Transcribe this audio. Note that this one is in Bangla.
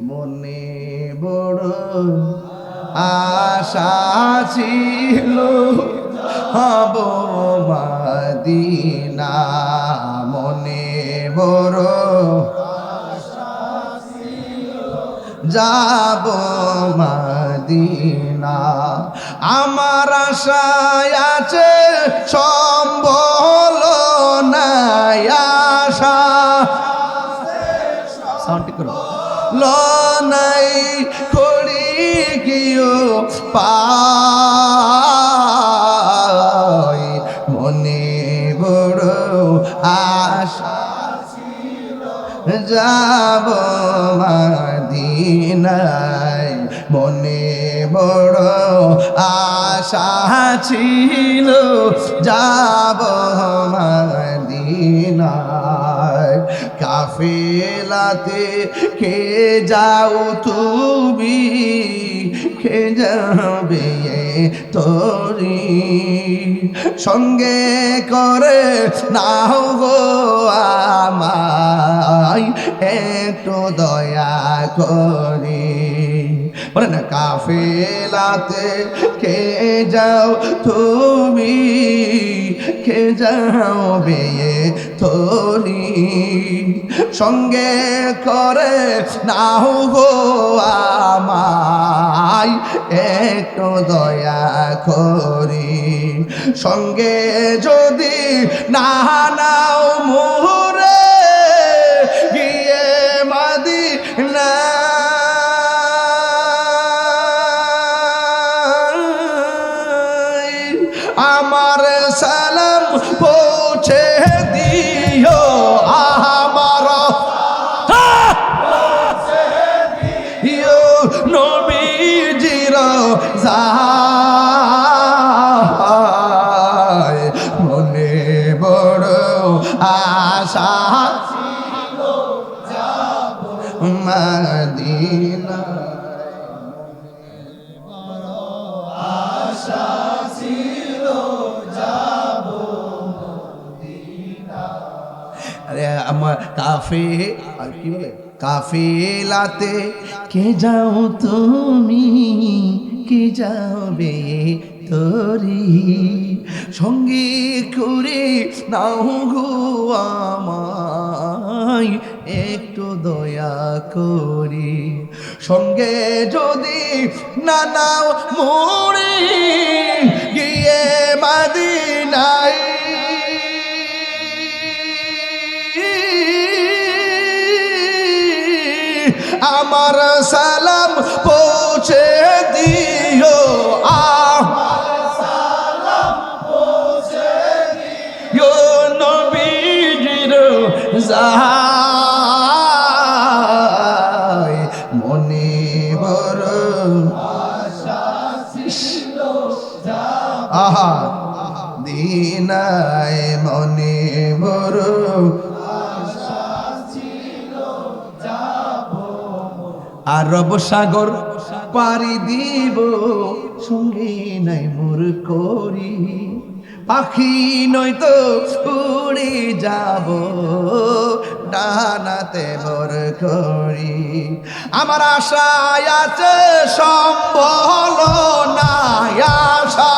মনে বড় আশা ছিল হব মদিনা, মনে বড় যাব মদিনা। আমার আশায় আছে সম্বল নাই আশা সাউন্ড ঠিক করো নাই করি গিয়েও পাই মনে বড় আশা যাব মদিনায়, মনে বড় আশা ছিল যাব মদিনায়। কাফেলাতে কে যাও তুমি, কে যাবে তোরি সঙ্গে করে নাও গো আমায় একটু দয়া করি। বলে না কাফেলাতে কে যাও তুমি, কে যাবে তোরি সঙ্গে করে নাও গো আমায় একটু দয়া করি। সঙ্গে যদি না নাও মোরে গিয়ে মদিনা, আমার সালাম পৌঁছে দিও আমার নবীজির যায়, মনে বড় আশা ছিল যাব মদিনা, আশা ছিল যাব মদিনা। আরে আমার কাফে আর কি বলে কাফেলাতে কে যাও তুমি, কে যাবে তোরি সঙ্গী করে নাও গো আমায় একটু দয়া করি। সঙ্গে যদি না নাও মোরে গিয়ে মদিনায়, আমার সালাম পৌঁছে দিও, আমার সালাম পৌঁছে দিও নবীজির যায়, মনে বড় আশা ছিল আহা দিনায়, মনে বড় আরব সাগর পাড়ি দিব সঙ্গে নাই মোর করি, পাখি নয়তো উড়ে যাব ডানাতে মোর করি। আমার আশায় আছে সম্বল নাই আশা